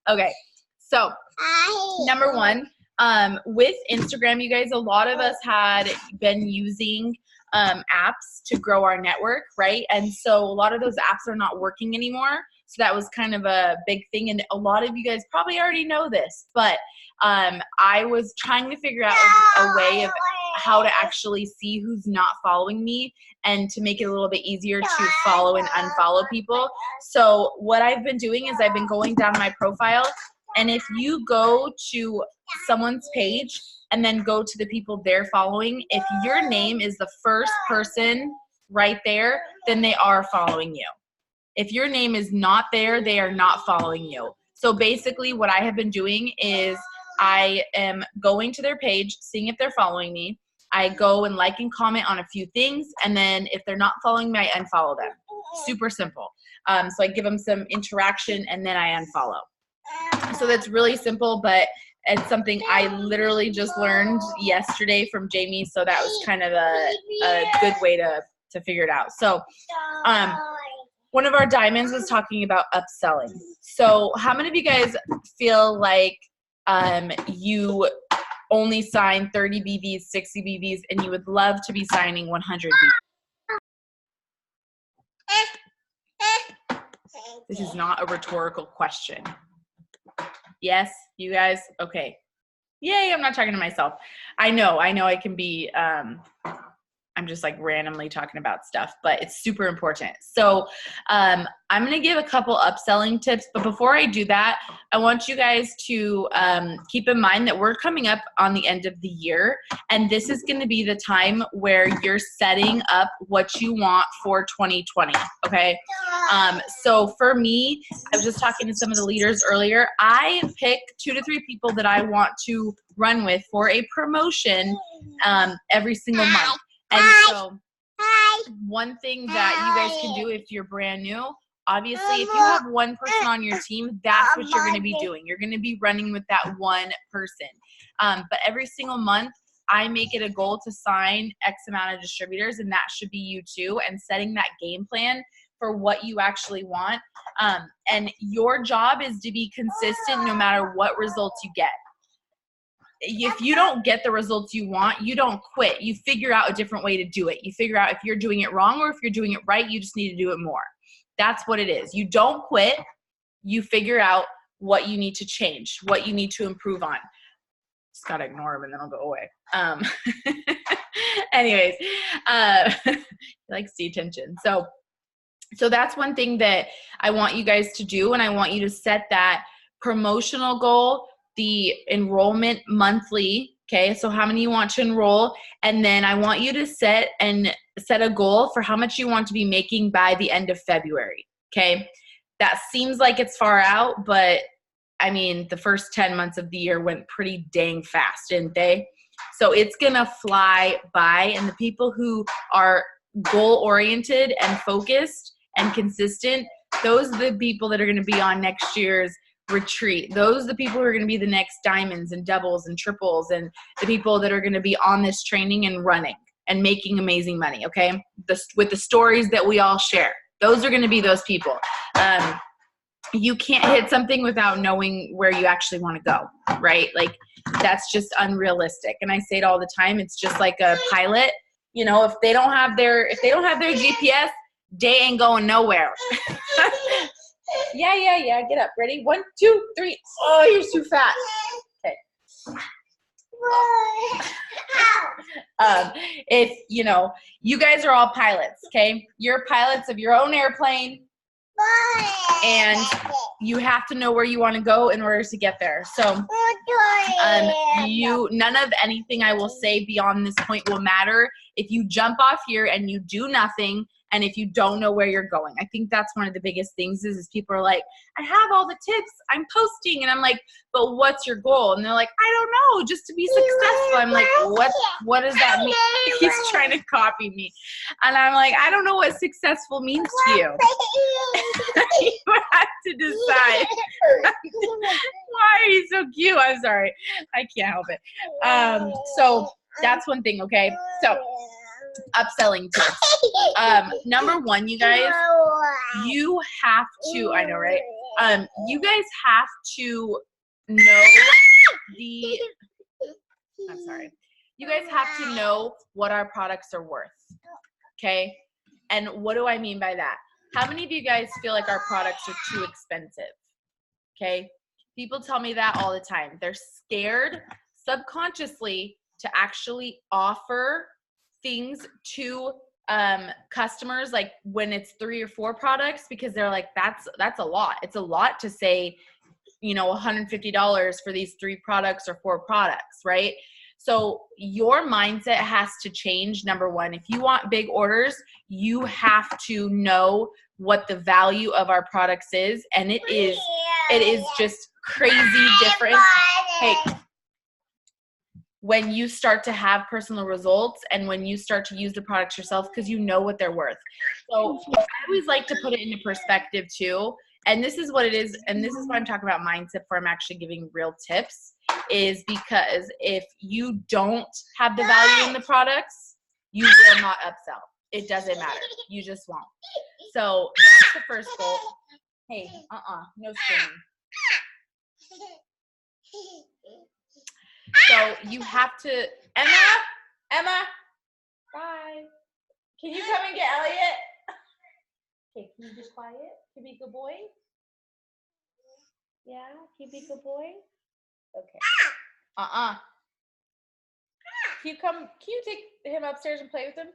Okay, so number one, with Instagram, you guys, a lot of us had been using apps to grow our network, right? And so a lot of those apps are not working anymore. So that was kind of a big thing. And a lot of you guys probably already know this, but I was trying to figure out a way of how to actually see who's not following me and to make it a little bit easier to follow and unfollow people. So what I've been doing is I've been going down my profile, and if you go to someone's page and then go to the people they're following, if your name is the first person right there, then they are following you. If your name is not there, they are not following you. So basically what I have been doing is I am going to their page, seeing if they're following me. I go and like and comment on a few things, and then if they're not following me, I unfollow them. Super simple. So I give them some interaction, and then I unfollow. So that's really simple, but it's something I literally just learned yesterday from Jamie, so that was kind of a good way to figure it out. So one of our diamonds was talking about upselling. So how many of you guys feel like you only sign 30 BVs, 60 BVs, and you would love to be signing 100 BVs? This is not a rhetorical question. Yes, you guys? Okay. Yay, I'm not talking to myself. I know I can be, I'm just like randomly talking about stuff, but it's super important. So I'm going to give a couple upselling tips, but before I do that, I want you guys to keep in mind that we're coming up on the end of the year, and this is going to be the time where you're setting up what you want for 2020, okay? So for me, I was just talking to some of the leaders earlier. I pick 2 to 3 people that I want to run with for a promotion every single month. And so one thing that you guys can do if you're brand new, obviously if you have one person on your team, that's what you're going to be doing. You're going to be running with that one person. But every single month, I make it a goal to sign X amount of distributors, and that should be you too, and setting that game plan for what you actually want. And your job is to be consistent no matter what results you get. If you don't get the results you want, you don't quit. You figure out a different way to do it. You figure out if you're doing it wrong or if you're doing it right, you just need to do it more. That's what it is. You don't quit. You figure out what you need to change, what you need to improve on. Just gotta ignore them and then I'll go away. Anyways, he likes the attention. So that's one thing that I want you guys to do, and I want you to set that promotional goal, the enrollment monthly, okay? So how many you want to enroll, and then I want you to set a goal for how much you want to be making by the end of February, okay? That seems like it's far out, but I mean, the first 10 months of the year went pretty dang fast, didn't they? So it's gonna fly by, and the people who are goal-oriented and focused and consistent, those are the people that are gonna be on next year's retreat. Those are the people who are going to be the next diamonds and doubles and triples, and the people that are going to be on this training and running and making amazing money, okay? With the stories that we all share. Those are going to be those people. You can't hit something without knowing where you actually want to go, right? Like, that's just unrealistic. And I say it all the time. It's just like a pilot. You know, if they don't have their GPS, they ain't going nowhere. Yeah. Get up. Ready? 1, 2, 3. Oh, you're too fat. Okay. If, you guys are all pilots, okay? You're pilots of your own airplane, and you have to know where you want to go in order to get there. So none of anything I will say beyond this point will matter if you jump off here and you do nothing, and if you don't know where you're going. I think that's one of the biggest things is people are like, I have all the tips, I'm posting, and I'm like, but what's your goal? And they're like, I don't know, just to be successful. I'm like, what does that mean? He's trying to copy me. And I'm like, I don't know what successful means to you. You have to decide. Why are you so cute? I'm sorry. I can't help it. So that's one thing, okay? So upselling tips. Number one, you guys, you have to, I know, right? You guys have to know the, I'm sorry. You guys have to know what our products are worth, okay? And what do I mean by that? How many of you guys feel like our products are too expensive, okay? People tell me that all the time. They're scared subconsciously to actually offer things to customers, like when it's 3 or 4 products, because they're like, that's a lot. It's a lot to say, you know, $150 for these 3 products or 4 products, right? So your mindset has to change. Number one, if you want big orders, you have to know what the value of our products is, and it is just crazy different. Hey, when you start to have personal results and when you start to use the products yourself, because you know what they're worth. So I always like to put it into perspective too. And this is what it is. And this is why I'm talking about mindset, where I'm actually giving real tips, is because if you don't have the value in the products, you will not upsell. It doesn't matter. You just won't. So that's the first goal. Hey, no screaming. So you have to, Emma, bye. Can you come and get Elliot? Okay, can you be quiet? Can you be a good boy? Yeah, can you be a good boy? Okay. Can you take him upstairs and play with him?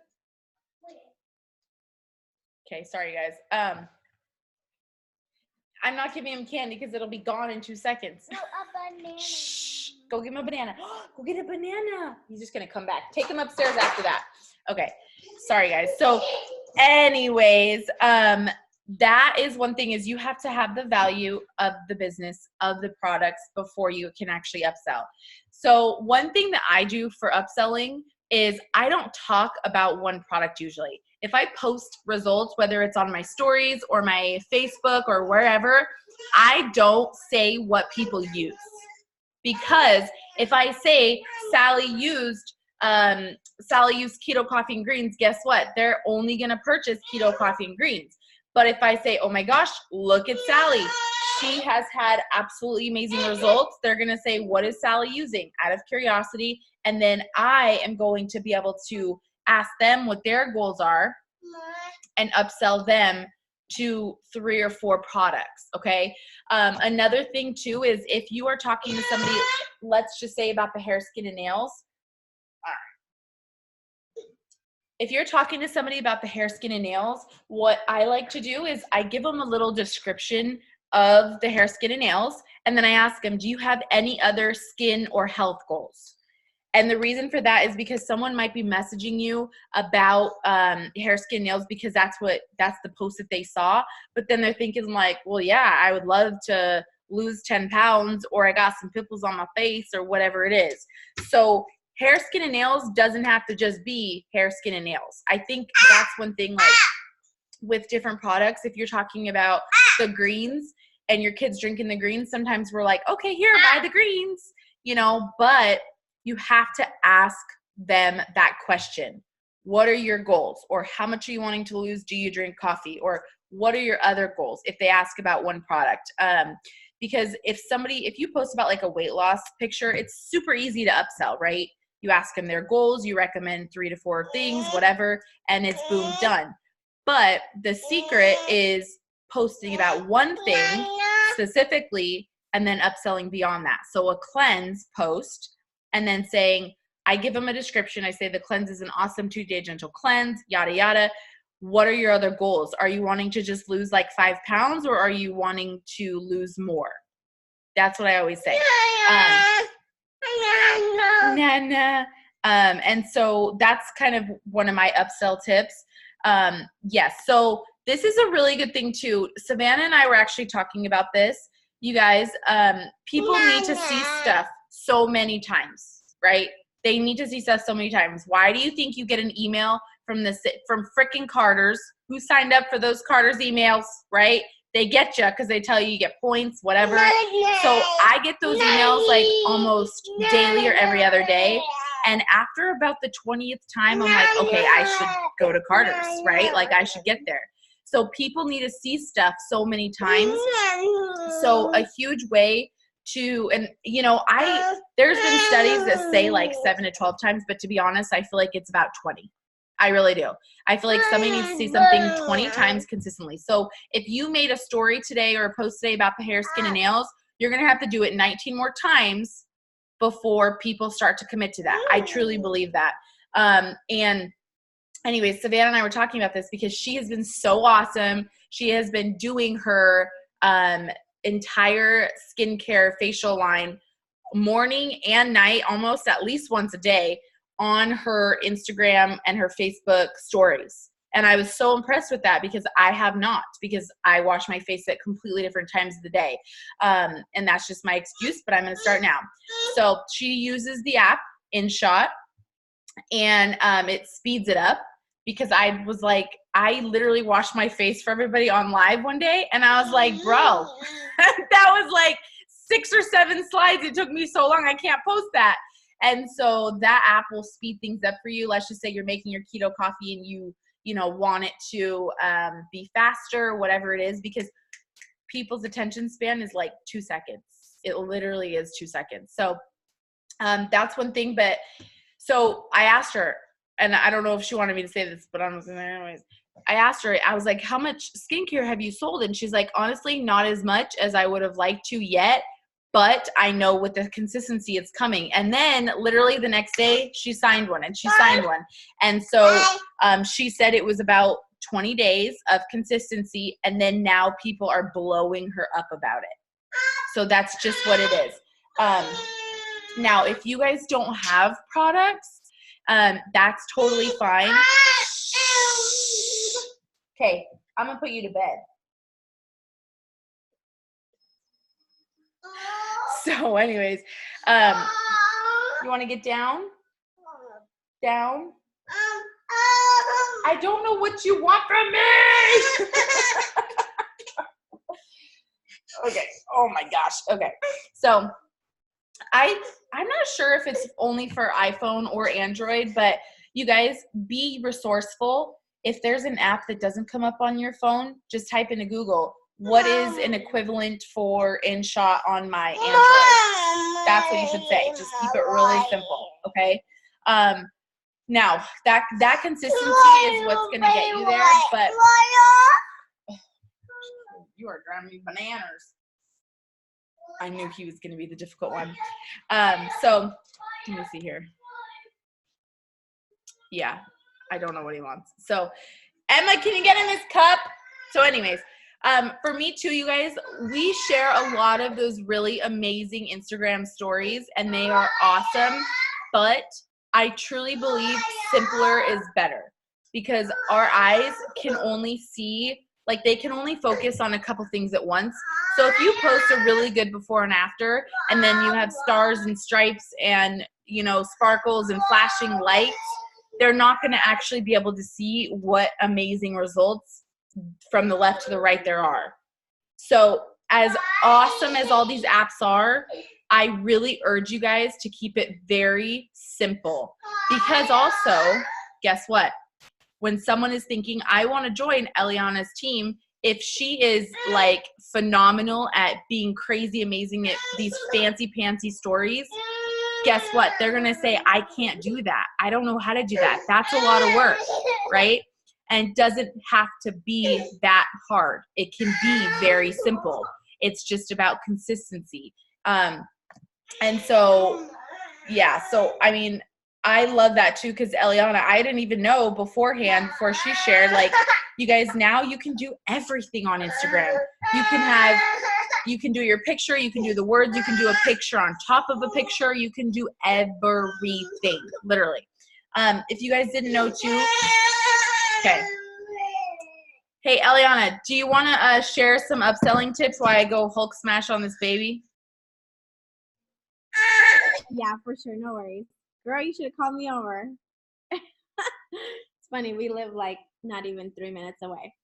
Okay, sorry guys. I'm not giving him candy because it'll be gone in 2 seconds. No, a banana. Shh, go give him a banana. Go get a banana. He's just gonna come back. Take him upstairs after that. Okay, sorry guys. So anyways, that is one thing, is you have to have the value of the business, of the products, before you can actually upsell. So one thing that I do for upselling is I don't talk about one product usually. If I post results, whether it's on my stories or my Facebook or wherever, I don't say what people use. Because if I say Sally used keto coffee and greens, guess what? They're only gonna purchase keto coffee and greens. But if I say, oh my gosh, look at Sally, she has had absolutely amazing results, they're going to say, what is Sally using? Out of curiosity. And then I am going to be able to ask them what their goals are and upsell them to 3 or 4 products. Okay. Another thing too is if you are talking to somebody, let's just say about the hair, skin, and nails. If you're talking to somebody about the hair, skin, and nails, what I like to do is I give them a little description of the hair, skin, and nails, and then I ask them, do you have any other skin or health goals? And the reason for that is because someone might be messaging you about hair, skin, nails because that's the post that they saw, but then they're thinking like, well, yeah, I would love to lose 10 pounds, or I got some pimples on my face, or whatever it is. So hair, skin, and nails doesn't have to just be hair, skin, and nails. I think that's one thing, like with different products, if you're talking about the greens and your kid's drinking the greens, sometimes we're like, okay, here, buy the greens, you know, but you have to ask them that question. What are your goals? Or how much are you wanting to lose? Do you drink coffee? Or what are your other goals if they ask about one product? Because if you post about like a weight loss picture, it's super easy to upsell, right? You ask them their goals, you recommend 3 to 4 things, whatever, and it's boom, done. But the secret is posting about one thing specifically and then upselling beyond that. So a cleanse post, and then saying, I give them a description. I say the cleanse is an awesome 2-day gentle cleanse, yada, yada. What are your other goals? Are you wanting to just lose like 5 pounds, or are you wanting to lose more? That's what I always say. And so that's kind of one of my upsell tips. Yes. So this is a really good thing too. Savannah and I were actually talking about this. You guys, people need to see stuff so many times, right? They need to see stuff so many times. Why do you think you get an email from frickin' Carter's? Who signed up for those Carter's emails, right? They get you because they tell you get points, whatever. So I get those emails like almost daily or every other day. And after about the 20th time, I'm like, okay, I should go to Carter's, right? Like I should get there. So people need to see stuff so many times. So a huge way to, and you know, there's been studies that say like 7 to 12 times, but to be honest, I feel like it's about 20. I really do. I feel like somebody needs to see something 20 times consistently. So if you made a story today or a post today about the hair, skin, and nails, you're going to have to do it 19 more times before people start to commit to that. I truly believe that. And anyways, Savannah and I were talking about this because she has been so awesome. She has been doing her entire skincare facial line morning and night, almost at least once a day, on her Instagram and her Facebook stories. And I was so impressed with that because I have not, because I wash my face at completely different times of the day. And that's just my excuse, but I'm going to start now. So she uses the app InShot, and it speeds it up, because I was like, I literally washed my face for everybody on live one day, and I was like, bro, that was like 6 or 7 slides. It took me so long, I can't post that. And so that app will speed things up for you. Let's just say you're making your keto coffee and you know, want it to be faster, whatever it is, because people's attention span is like 2 seconds. It literally is 2 seconds. So that's one thing. But so I asked her, and I don't know if she wanted me to say this, but I'm just saying anyways. I asked her, I was like, how much skincare have you sold? And she's like, honestly, not as much as I would have liked to yet, but I know with the consistency it's coming. And then literally the next day she signed one, and she signed one. And so she said it was about 20 days of consistency, and then now people are blowing her up about it. So that's just what it is. Now, if you guys don't have products, that's totally fine. Okay, I'm gonna put you to bed. So anyways, you want to get down? Down? I don't know what you want from me. Okay. Oh my gosh. Okay. So I'm not sure if it's only for iPhone or Android, but you guys, be resourceful. If there's an app that doesn't come up on your phone, just type into Google, what is an equivalent for InShot on my Android? That's what you should say. Just keep it really simple, okay? Now, that consistency is what's going to get you there, but you are driving me bananas. I knew he was going to be the difficult one. So let me see here. Yeah, I don't know what he wants. So, Emma, can you get in this cup? So anyways, for me too, you guys, we share a lot of those really amazing Instagram stories, and they are awesome, but I truly believe simpler is better, because our eyes can only see, like, they can only focus on a couple things at once. So if you post a really good before and after, and then you have stars and stripes and, you know, sparkles and flashing lights, they're not going to actually be able to see what amazing results from the left to the right there are. So as awesome as all these apps are, I really urge you guys to keep it very simple, because also, guess what? When someone is thinking, I want to join Eliana's team, if she is like phenomenal at being crazy amazing at these fancy pantsy stories, guess what? They're going to say, I can't do that. I don't know how to do that. That's a lot of work, right? And it doesn't have to be that hard. It can be very simple. It's just about consistency. And so, yeah, so, I mean, I love that too, because Eliana, I didn't even know beforehand, before she shared, like, you guys, now you can do everything on Instagram. You can do your picture, you can do the words, you can do a picture on top of a picture, you can do everything, literally. If you guys didn't know too, okay. Hey, Eliana, do you want to share some upselling tips while I go Hulk smash on this baby? Yeah, for sure. No worries. Girl, you should have called me over. It's funny. We live like not even 3 minutes away.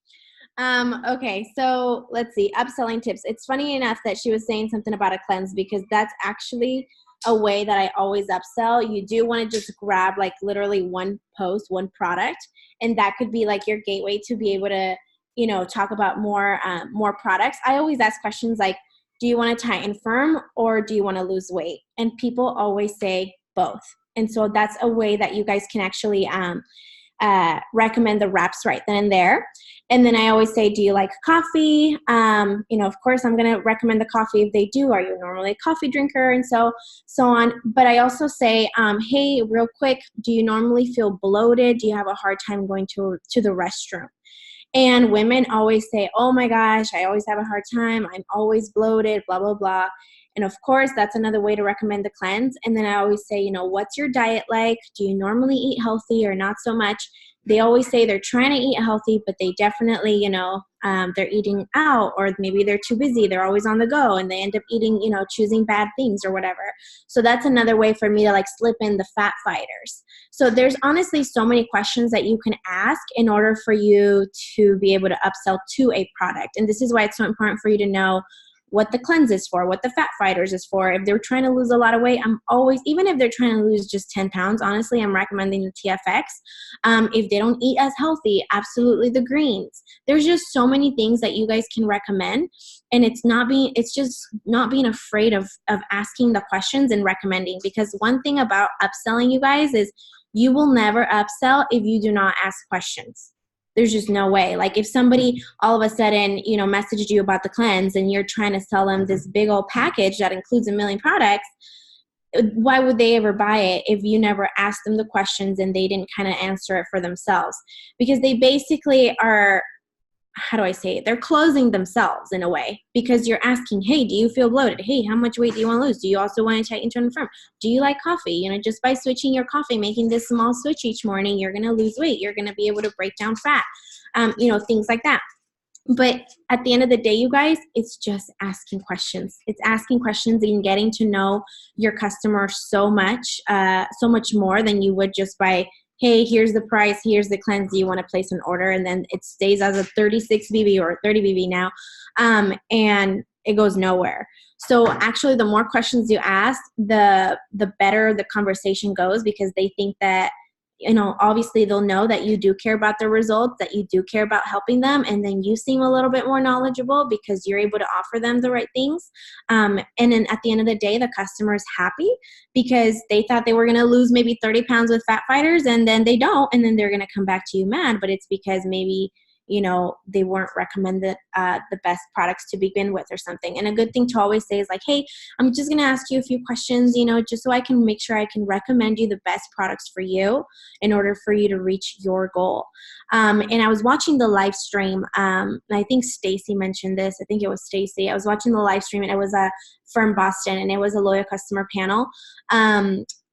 Okay, so let's see. Upselling tips. It's funny enough that she was saying something about a cleanse, because that's actually a way that I always upsell. You do want to just grab like literally one post, one product, and that could be like your gateway to be able to talk about more products, I always ask questions like, do you want to tighten firm or do you want to lose weight? And people always say both. And so that's a way that you guys can actually recommend the wraps right then and there. And then I always say, do you like coffee? Of course, I'm going to recommend the coffee if they do. Are you normally a coffee drinker? And so on. But I also say, hey, real quick, do you normally feel bloated? Do you have a hard time going to the restroom? And women always say, oh my gosh, I always have a hard time. I'm always bloated, blah, blah, blah. And of course, that's another way to recommend the cleanse. And then I always say, what's your diet like? Do you normally eat healthy or not so much? They always say they're trying to eat healthy, but they definitely, they're eating out, or maybe they're too busy. They're always on the go and they end up eating, choosing bad things or whatever. So that's another way for me to like slip in the fat fighters. So there's honestly so many questions that you can ask in order for you to be able to upsell to a product. And this is why it's so important for you to know what the cleanse is for, what the fat fighters is for. If they're trying to lose a lot of weight, I'm always, even if they're trying to lose just 10 pounds, honestly, I'm recommending the TFX. If they don't eat as healthy, absolutely the greens. There's just so many things that you guys can recommend. And it's just not being afraid of asking the questions and recommending, because one thing about upselling, you guys, is you will never upsell if you do not ask questions. There's just no way. Like if somebody all of a sudden, messaged you about the cleanse and you're trying to sell them this big old package that includes 1 million products, why would they ever buy it if you never asked them the questions and they didn't kind of answer it for themselves? Because they basically are, how do I say it? They're closing themselves in a way, because you're asking, hey, do you feel bloated? Hey, how much weight do you want to lose? Do you also want to tighten, turn firm? Do you like coffee? Just by switching your coffee, making this small switch each morning, you're going to lose weight. You're going to be able to break down fat, things like that. But at the end of the day, you guys, it's just asking questions. It's asking questions and getting to know your customer so much more than you would just by, hey, here's the price, here's the cleanse, do you want to place an order? And then it stays as a 36 BB or 30 BB now, and it goes nowhere. So actually, the more questions you ask, the better the conversation goes, because they think that, obviously they'll know that you do care about the results, that you do care about helping them, and then you seem a little bit more knowledgeable because you're able to offer them the right things. And then at the end of the day, the customer is happy because they thought they were going to lose maybe 30 pounds with fat fighters, and then they don't, and then they're going to come back to you mad, but it's because maybe they weren't recommended the best products to begin with or something. And a good thing to always say is like, hey, I'm just going to ask you a few questions, just so I can make sure I can recommend you the best products for you in order for you to reach your goal. And I was watching the live stream. And I think Stacy mentioned this. I think it was Stacy. I was watching the live stream, and it was from Boston, and it was a loyal customer panel.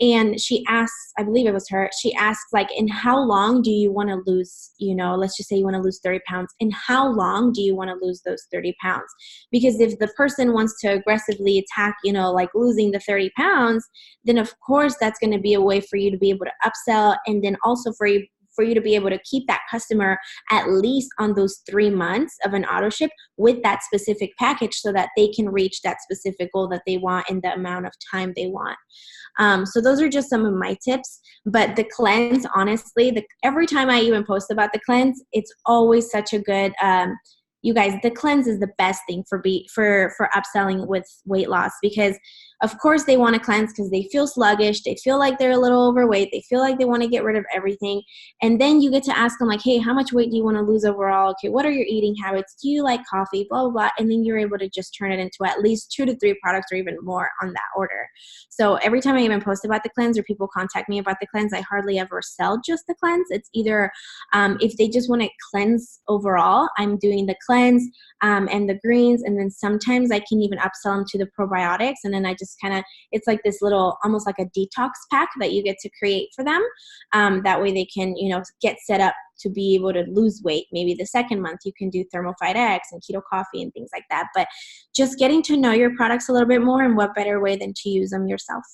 And she asked, I believe it was her, she asked, like, in how long do you want to lose, let's just say you want to lose 30 pounds. In how long do you want to lose those 30 pounds? Because if the person wants to aggressively attack, like losing the 30 pounds, then of course that's going to be a way for you to be able to upsell, and then also for you to be able to keep that customer at least on those 3 months of an auto ship with that specific package, so that they can reach that specific goal that they want in the amount of time they want. So those are just some of my tips. But the cleanse, honestly, every time I even post about the cleanse, it's always such a good, you guys, the cleanse is the best thing for upselling with weight loss, because of course they want to cleanse because they feel sluggish, they feel like they're a little overweight, they feel like they want to get rid of everything. And then you get to ask them like, hey, how much weight do you want to lose overall? Okay, what are your eating habits? Do you like coffee? Blah, blah, blah. And then you're able to just turn it into at least 2 to 3 products or even more on that order. So every time I even post about the cleanse or people contact me about the cleanse, I hardly ever sell just the cleanse. It's either if they just want to cleanse overall, I'm doing the cleanse and the greens, and then sometimes I can even upsell them to the probiotics, and then I just it's like this little, almost like a detox pack that you get to create for them. That way they can, get set up to be able to lose weight. Maybe the second month you can do Thermophyte X and keto coffee and things like that. But just getting to know your products a little bit more, and what better way than to use them yourself.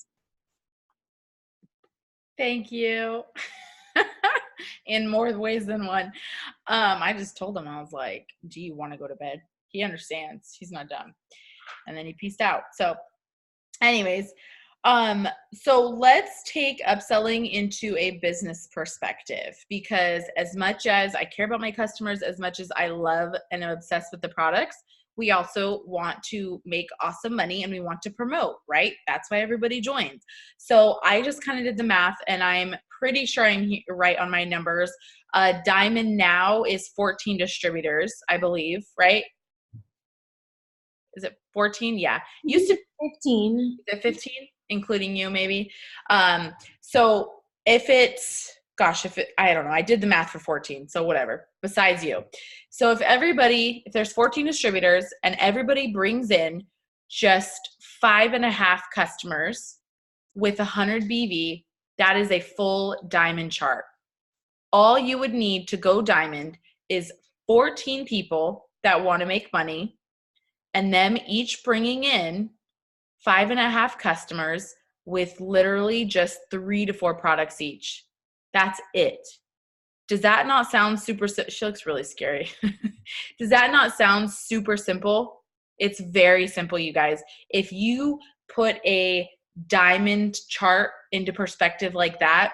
Thank you. In more ways than one. I just told him, I was like, do you want to go to bed? He understands. He's not dumb. And then he peaced out. So anyways, So let's take upselling into a business perspective, because as much as I care about my customers, as much as I love and am obsessed with the products, we also want to make awesome money and we want to promote, right? That's why everybody joins. So I just kind of did the math and I'm pretty sure I'm right on my numbers. Diamond now is 14 distributors, I believe, right? Is it 14? Yeah. Used to 15. Is it 15, including you maybe? So if it's, gosh, I don't know, I did the math for 14, so whatever, besides you. So if there's 14 distributors and everybody brings in just 5.5 customers with 100 BV, that is a full diamond chart. All you would need to go diamond is 14 people that want to make money, and them each bringing in 5.5 customers with literally just 3 to 4 products each. That's it. Does that not sound super? She looks really scary. Does that not sound super simple? It's very simple, you guys. If you put a diamond chart into perspective like that,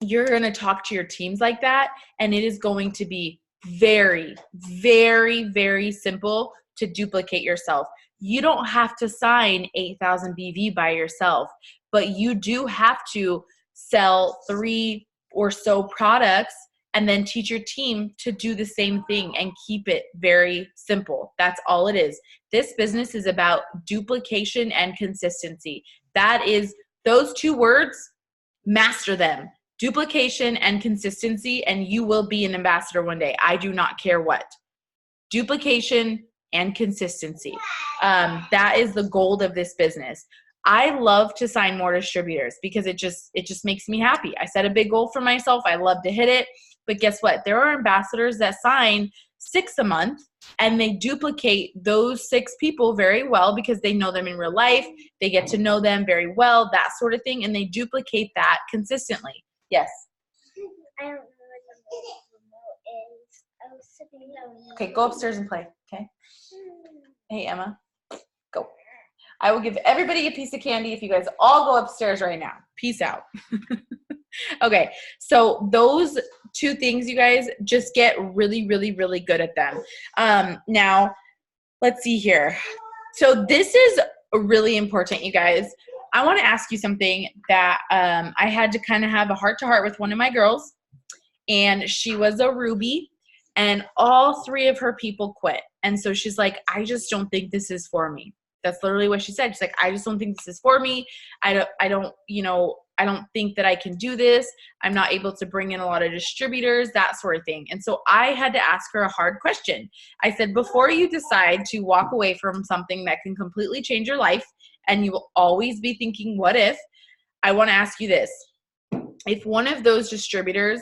you're going to talk to your teams like that, and it is going to be very, very, very simple to duplicate yourself. You don't have to sign 8,000 BV by yourself, but you do have to sell 3 or so products and then teach your team to do the same thing and keep it very simple. That's all it is. This business is about duplication and consistency. That is those 2 words, master them. Duplication and consistency, and you will be an ambassador one day. I do not care what. Duplication and consistency. That is the gold of this business. I love to sign more distributors because it just makes me happy. I set a big goal for myself. I love to hit it. But guess what? There are ambassadors that sign 6 a month and they duplicate those 6 people very well because they know them in real life. They get to know them very well, that sort of thing. And they duplicate that consistently. Yes. I don't know what the remote is. I was sitting down. Okay, go upstairs and play. Okay. Hey, Emma, go. I will give everybody a piece of candy if you guys all go upstairs right now. Peace out. Okay, so those 2 things, you guys, just get really, really, really good at them. Now, let's see here. So this is really important, you guys. I want to ask you something that I had to kind of have a heart-to-heart with one of my girls, and she was a Ruby, and all 3 of her people quit. And so she's like, I just don't think this is for me. That's literally what she said. She's like, I just don't think this is for me. I don't think that I can do this. I'm not able to bring in a lot of distributors, that sort of thing. And so I had to ask her a hard question. I said, before you decide to walk away from something that can completely change your life, and you will always be thinking, what if? I want to ask you this. If one of those distributors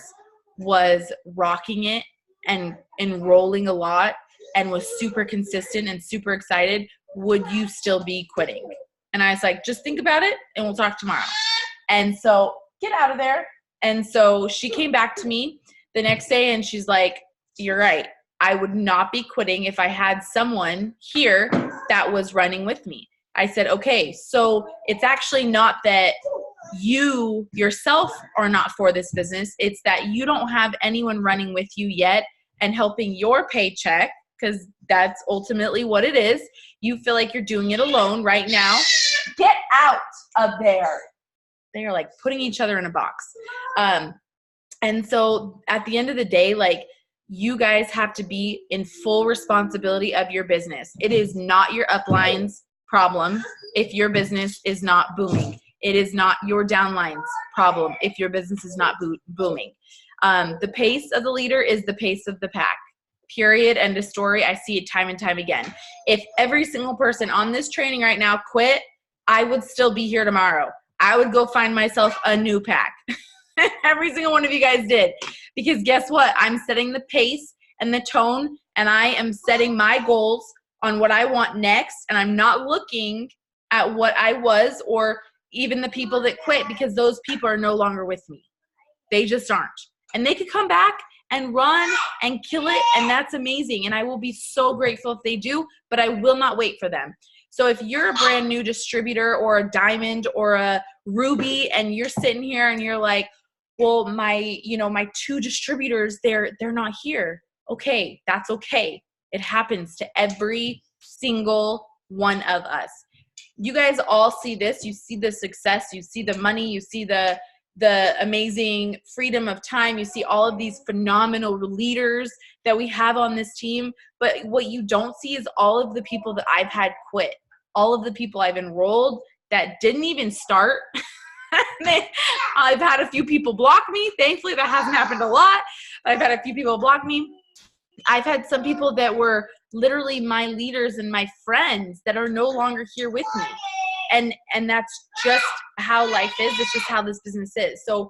was rocking it and enrolling a lot and was super consistent and super excited, would you still be quitting? And I was like, just think about it and we'll talk tomorrow. And so get out of there. And so she came back to me the next day and she's like, you're right. I would not be quitting if I had someone here that was running with me. I said, okay, so it's actually not that you yourself are not for this business. It's that you don't have anyone running with you yet and helping your paycheck, because that's ultimately what it is. You feel like you're doing it alone right now. Get out of there. They are like putting each other in a box. And so at the end of the day, like, you guys have to be in full responsibility of your business. It is not your upline's problem if your business is not booming. It is not your downline's problem if your business is not booming. The pace of the leader is the pace of the pack. Period. End of story. I see it time and time again. If every single person on this training right now quit, I would still be here tomorrow. I would go find myself a new pack. Every single one of you guys did. Because guess what? I'm setting the pace and the tone, and I am setting my goals on what I want next, and I'm not looking at what I was or even the people that quit, because those people are no longer with me. They just aren't. And they could come back and run and kill it, and that's amazing. And I will be so grateful if they do, but I will not wait for them. So if you're a brand new distributor or a diamond or a ruby and you're sitting here and you're like, well, my 2 distributors, they're not here. Okay, that's okay. It happens to every single one of us. You guys all see this. You see the success. You see the money. You see the amazing freedom of time. You see all of these phenomenal leaders that we have on this team. But what you don't see is all of the people that I've had quit, all of the people I've enrolled that didn't even start. I've had a few people block me. Thankfully, that hasn't happened a lot. I've had a few people block me. I've had some people that were literally my leaders and my friends that are no longer here with me. And that's just how life is. It's just how this business is. So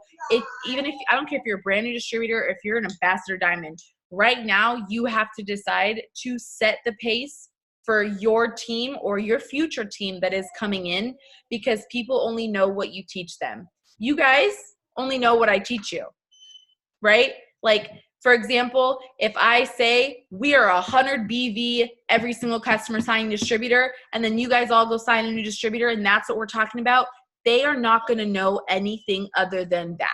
even if, I don't care if you're a brand new distributor, or if you're an ambassador diamond, right now you have to decide to set the pace for your team or your future team that is coming in, because people only know what you teach them. You guys only know what I teach you, right? Like, for example, if I say we are 100 BV every single customer signing distributor, and then you guys all go sign a new distributor and that's what we're talking about, they are not going to know anything other than that.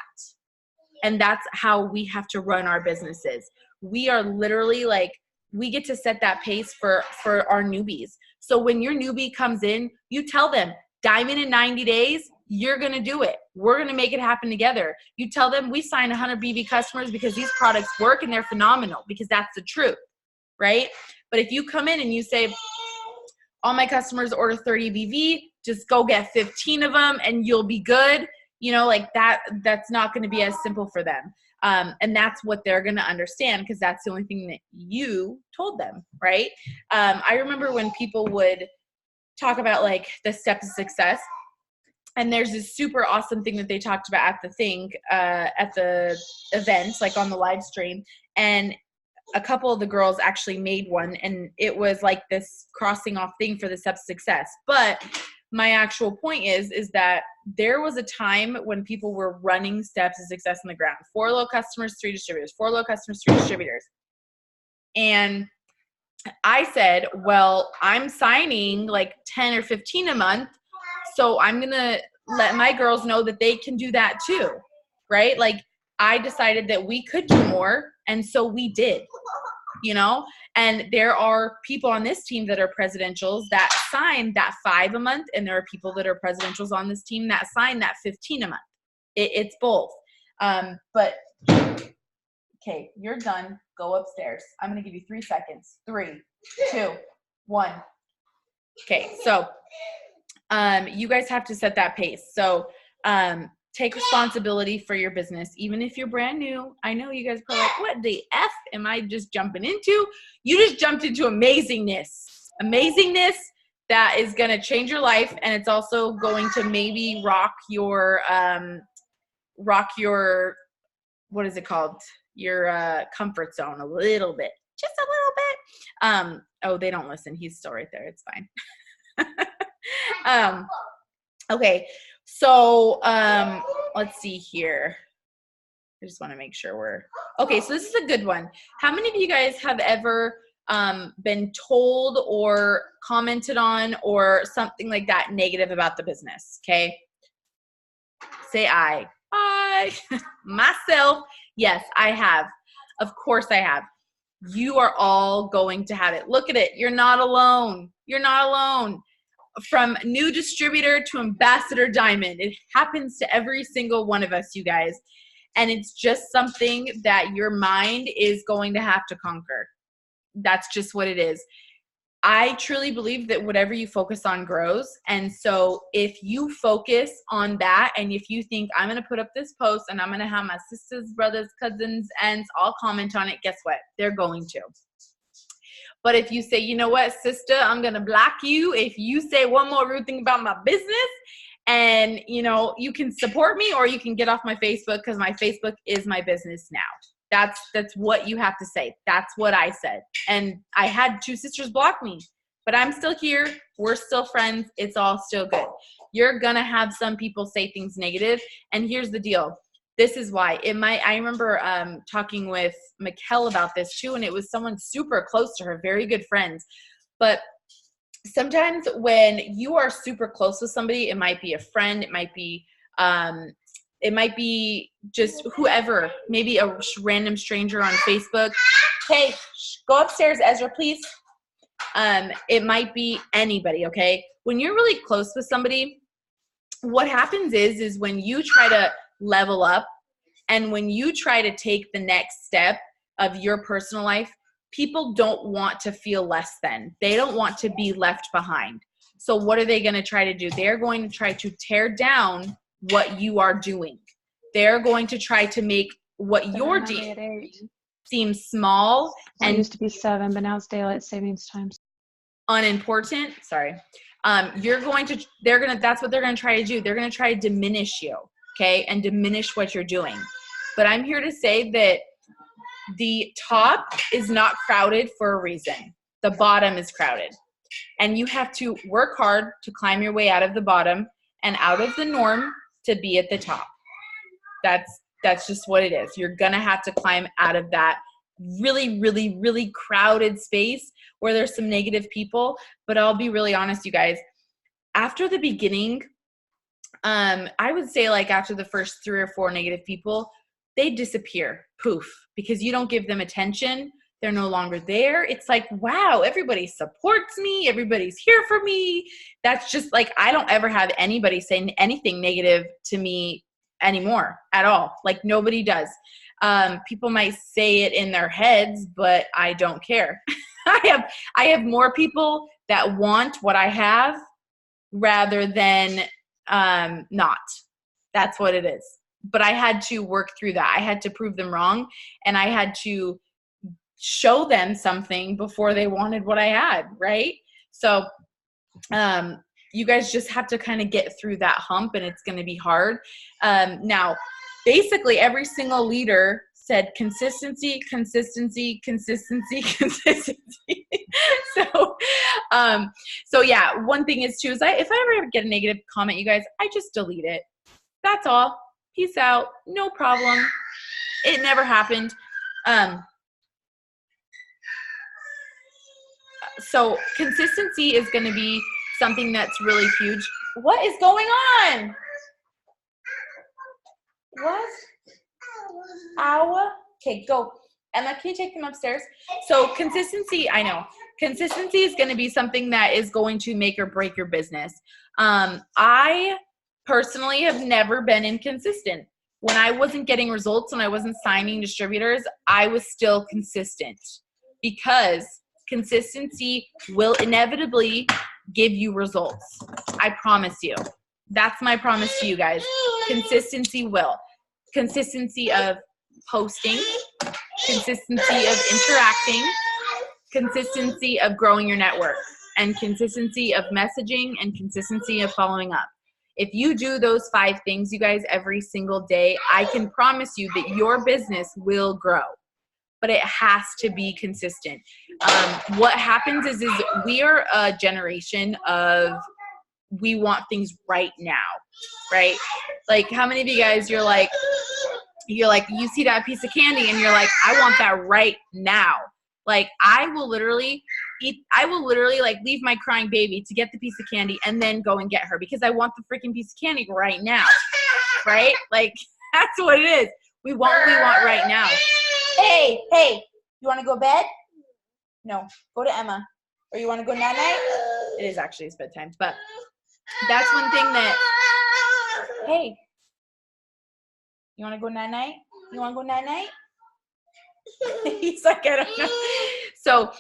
And that's how we have to run our businesses. We are literally like, we get to set that pace for our newbies. So when your newbie comes in, you tell them, diamond in 90 days, you're going to do it. We're going to make it happen together. You tell them we signed 100 BV customers because these products work and they're phenomenal, because that's the truth, right? But if you come in and you say, all my customers order 30 BV, just go get 15 of them and you'll be good. Like that's not going to be as simple for them. And that's what they're going to understand, because that's the only thing that you told them, right? I remember when people would talk about like the steps of success, and there's this super awesome thing that they talked about at the event, like on the live stream. And a couple of the girls actually made one, and it was like this crossing off thing for the steps of success. But my actual point is that there was a time when people were running steps of success on the ground. 4 low customers, 3 distributors, 4 low customers, 3 distributors. And I said, well, I'm signing like 10 or 15 a month, so I'm going to let my girls know that they can do that too, right? Like, I decided that we could do more, and so we did, and there are people on this team that are presidentials that sign that 5 a month, and there are people that are presidentials on this team that sign that 15 a month. It's both. But okay, you're done. Go upstairs. I'm going to give you 3 seconds. 3, 2, 1. Okay, so you guys have to set that pace. So take responsibility for your business, even if you're brand new. I know you guys are probably like, what the F am I just jumping into? You just jumped into amazingness that is going to change your life. And it's also going to maybe rock your, what is it called? Your comfort zone a little bit, just a little bit. Oh, they don't listen. He's still right there. It's fine. Okay. So, let's see here. I just want to make sure okay. So this is a good one. How many of you guys have ever been told or commented on or something like that negative about the business? Okay. Say I. Myself. Yes, I have. Of course I have. You are all going to have it. Look at it. You're not alone. You're not alone. From new distributor to ambassador diamond, it happens to every single one of us, you guys. And it's just something that your mind is going to have to conquer. That's just what it is. I truly believe that whatever you focus on grows. And so if you focus on that, and if you think I'm going to put up this post and I'm going to have my sisters, brothers, cousins, aunts all comment on it, guess what? They're going to. But if you say, you know what, sister, I'm going to block you if you say one more rude thing about my business, and, you can support me or you can get off my Facebook, because my Facebook is my business now. That's what you have to say. That's what I said. And I had 2 sisters block me, but I'm still here. We're still friends. It's all still good. You're going to have some people say things negative. And here's the deal. This is why I remember talking with Mikkel about this too, and it was someone super close to her, very good friends. But sometimes when you are super close with somebody, it might be a friend, it might be just whoever, maybe a random stranger on Facebook. Hey, go upstairs, Ezra, please. It might be anybody, okay? When you're really close with somebody, what happens is when you try to level up and when you try to take the next step of your personal life, people don't want to feel less than. They don't want to be left behind. So what are they going to try to do? They're going to try to tear down what you are doing. They're going to try to make what you're doing seem small. And it used to be 7, but now it's daylight savings time. Unimportant. Sorry. That's what they're going to try to do. They're going to try to diminish you, okay, and diminish what you're doing. But I'm here to say that the top is not crowded for a reason. The bottom is crowded. And you have to work hard to climb your way out of the bottom and out of the norm to be at the top. That's just what it is. You're going to have to climb out of that really, really, really crowded space where there's some negative people. But I'll be really honest, you guys, after the beginning, I would say like after the first 3 or 4 negative people, they disappear, poof, because you don't give them attention. They're no longer there. It's like, wow, everybody supports me. Everybody's here for me. That's just like, I don't ever have anybody saying anything negative to me anymore at all. Like nobody does. People might say it in their heads, but I don't care. I have more people that want what I have rather than not. That's what it is. But I had to work through that. I had to prove them wrong, and I had to show them something before they wanted what I had, right? So you guys just have to kind of get through that hump, and it's going to be hard. Now, basically every single leader said consistency, consistency, consistency, consistency. So yeah, one thing is too, is if I ever get a negative comment, you guys, I just delete it. That's all. Peace out. No problem. It never happened. So consistency is going to be something that's really huge. What is going on? What? Ow. Okay, go. Emma, can you take them upstairs? So consistency, I know. Consistency is going to be something that is going to make or break your business. I personally have never been inconsistent. When I wasn't getting results, when I wasn't signing distributors, I was still consistent because consistency will inevitably give you results. I promise you. That's my promise to you guys. Consistency will. Consistency of posting, consistency of interacting, consistency of growing your network, and consistency of messaging, and consistency of following up. If you do those 5 things, you guys, every single day, I can promise you that your business will grow. But it has to be consistent. What happens is we are a generation of, we want things right now, right? Like how many of you guys, you're like, you see that piece of candy and you're like, I want that right now. Like I will literally like leave my crying baby to get the piece of candy and then go and get her because I want the freaking piece of candy right now, right? Like that's what it is. We want what we want right now. Hey, you want to go to bed? No, go to Emma. Or you want to go night-night? It is actually his bedtime, but that's one thing that, hey, you want to go night-night? You want to go night-night? He's like, I don't know. So,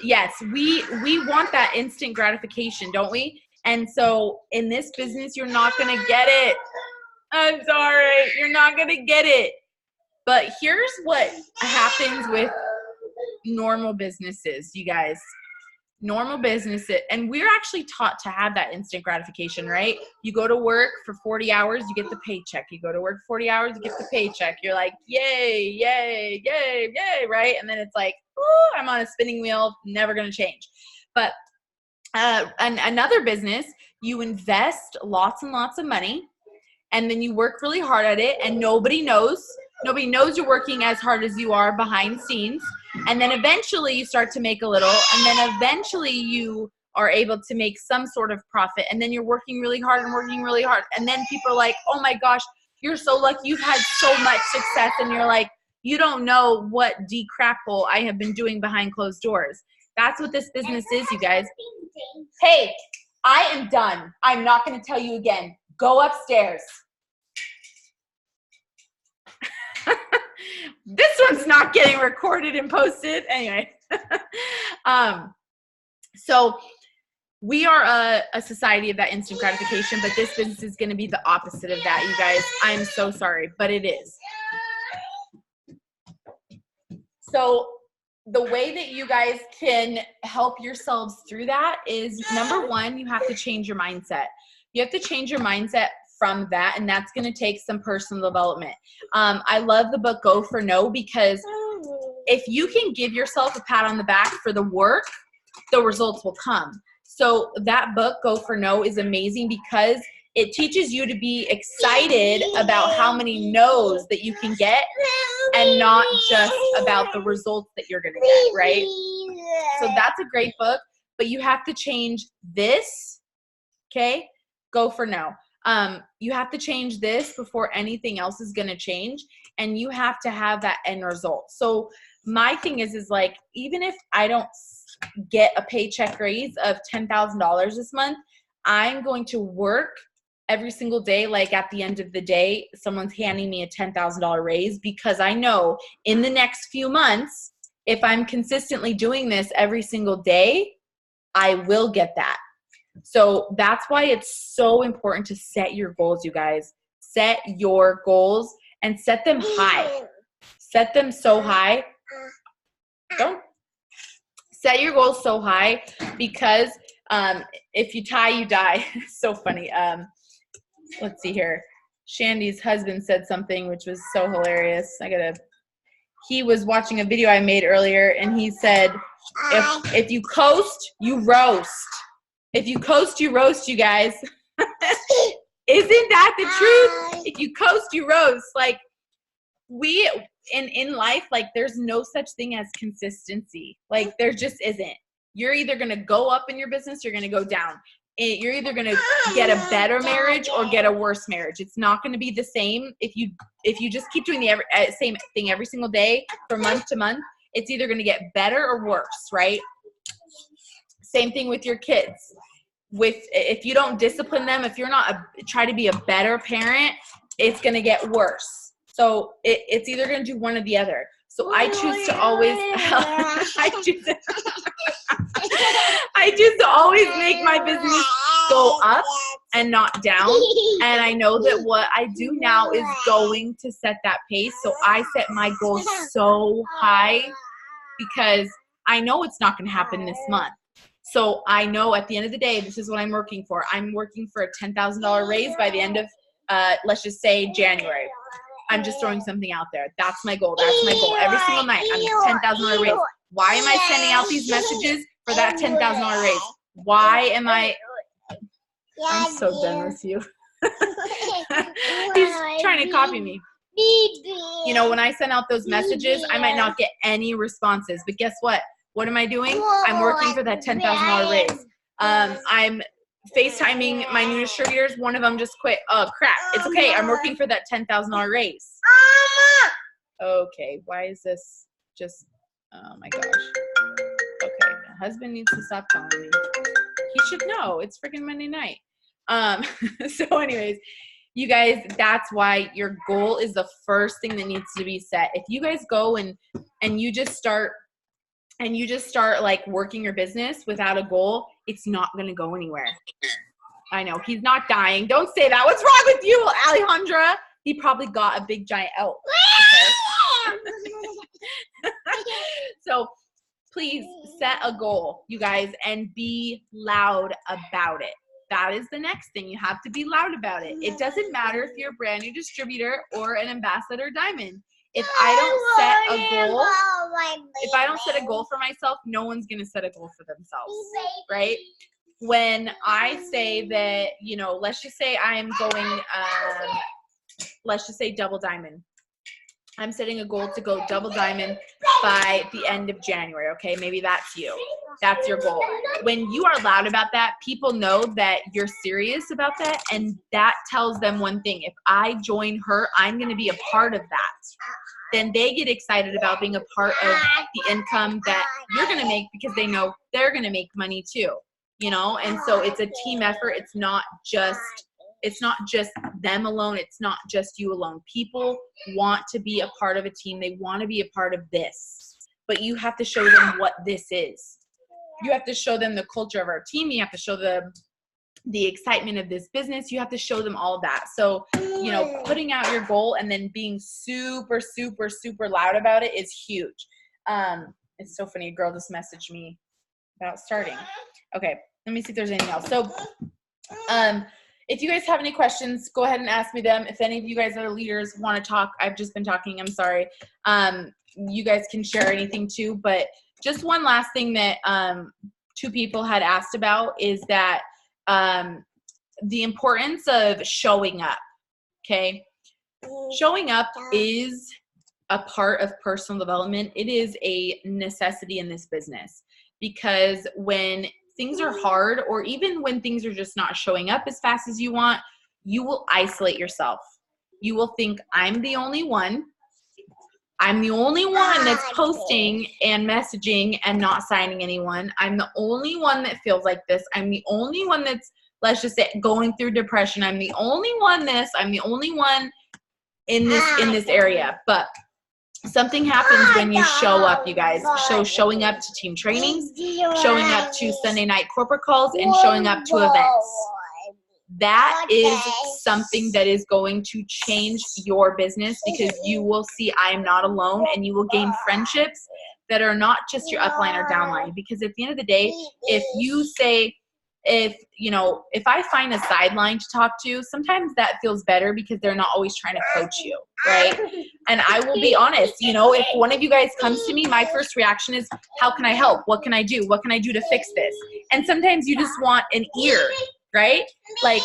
yes, we want that instant gratification, don't we? And so in this business, you're not going to get it. I'm sorry. You're not going to get it. But here's what happens with normal businesses, you guys. Normal businesses, and we're actually taught to have that instant gratification, right? You go to work for 40 hours, you get the paycheck. You go to work 40 hours, you get the paycheck. You're like, yay, yay, yay, yay, right? And then it's like, ooh, I'm on a spinning wheel, never going to change. But another business, you invest lots and lots of money, and then you work really hard at it, and nobody knows you're working as hard as you are behind the scenes. And then eventually you start to make a little, and then eventually you are able to make some sort of profit, and then you're working really hard and working really hard, and then people are like, oh my gosh, you're so lucky, you've had so much success, and you're like, you don't know what crap hole I have been doing behind closed doors. That's what this business is, you guys. Hey, I am done. I'm not going to tell you again. Go upstairs. This one's not getting recorded and posted. Anyway. So we are a society of that instant gratification, but this business is going to be the opposite of that, you guys. I'm so sorry, but it is. So the way that you guys can help yourselves through that is, number one, you have to change your mindset. You have to change your mindset from that, and that's going to take some personal development. I love the book Go for No, because if you can give yourself a pat on the back for the work, the results will come. So that book, Go for No, is amazing because it teaches you to be excited about how many no's that you can get and not just about the results that you're going to get, right? So that's a great book, but you have to change this, okay? Go for No. You have to change this before anything else is going to change, and you have to have that end result. So my thing is like, even if I don't get a paycheck raise of $10,000 this month, I'm going to work every single day. Like at the end of the day, someone's handing me a $10,000 raise, because I know in the next few months, if I'm consistently doing this every single day, I will get that. So that's why it's so important to set your goals, you guys. Set your goals and set them high. Set them so high. Don't set your goals so high, because if you tie, you die. So funny. Let's see here. Shandy's husband said something which was so hilarious. He was watching a video I made earlier, and he said, if you coast, you roast. If you coast, you roast, you guys. Isn't that the truth? If you coast, you roast. Like, we in life, like, there's no such thing as consistency. Like, there just isn't. You're either going to go up in your business, you're going to go down. You're either going to get a better marriage or get a worse marriage. It's not going to be the same. If you just keep doing the same thing every single day from month to month, it's either going to get better or worse, right? Same thing with your kids. If you don't discipline them, if you're not try to be a better parent, it's going to get worse. So it's either going to do one or the other. So I choose to always I choose to always make my business go up and not down. And I know that what I do now is going to set that pace. So I set my goals so high because I know it's not going to happen this month. So I know at the end of the day, this is what I'm working for. I'm working for a $10,000 raise by the end of, let's just say, January. I'm just throwing something out there. That's my goal. That's my goal. Every single night, I'm $10,000 raise. Why am I sending out these messages for that $10,000 raise? Why am I? I'm so done with you. He's trying to copy me. You know, when I send out those messages, I might not get any responses. But guess what? What am I doing? I'm working for that $10,000 raise. I'm FaceTiming my new distributors. One of them just quit. Oh, crap. It's okay. I'm working for that $10,000 raise. Okay. Why is this just, oh my gosh. Okay. My husband needs to stop calling me. He should know. It's freaking Monday night. So anyways, you guys, that's why your goal is the first thing that needs to be set. If you guys go and you just start like working your business without a goal, it's not going to go anywhere. I know. He's not dying. Don't say that. What's wrong with you, Alejandra? He probably got a big giant elk. Okay? So please set a goal, you guys, and be loud about it. That is the next thing. You have to be loud about it. It doesn't matter if you're a brand new distributor or an ambassador diamond. If I don't set a goal for myself, no one's going to set a goal for themselves, right? When I say that, you know, let's just say I am going, let's just say double diamond. I'm setting a goal to go double diamond by the end of January, okay? Maybe that's you. That's your goal. When you are loud about that, people know that you're serious about that, and that tells them one thing. If I join her, I'm going to be a part of that. Then they get excited about being a part of the income that you're going to make because they know they're going to make money too, you know? And so it's a team effort. It's not just them alone. It's not just you alone. People want to be a part of a team. They want to be a part of this, but you have to show them what this is. You have to show them the culture of our team. You have to show them the excitement of this business. You have to show them all of that. So, you know, putting out your goal and then being super, super, super loud about it is huge. It's so funny. A girl just messaged me about starting. Okay. Let me see if there's anything else. So, if you guys have any questions, go ahead and ask me them. If any of you guys that are leaders want to talk, I've just been talking, I'm sorry. You guys can share anything too, but just one last thing that 2 people had asked about is that the importance of showing up, okay? Showing up is a part of personal development. It is a necessity in this business because when things are hard, or even when things are just not showing up as fast as you want, you will isolate yourself. You will think, I'm the only one. I'm the only one that's posting and messaging and not signing anyone. I'm the only one that feels like this. I'm the only one that's, let's just say, going through depression. I'm the only one this. I'm the only one in this area. But something happens when you show up, you guys. So showing up to team trainings, showing up to Sunday night corporate calls, and showing up to events. That is something that is going to change your business because you will see I am not alone, and you will gain friendships that are not just your upline or downline. Because at the end of the day, if you say, if I find a sideline to talk to, sometimes that feels better because they're not always trying to coach you, right? And I will be honest, if one of you guys comes to me, my first reaction is, how can I help? What can I do? What can I do to fix this? And sometimes you just want an ear, right? Like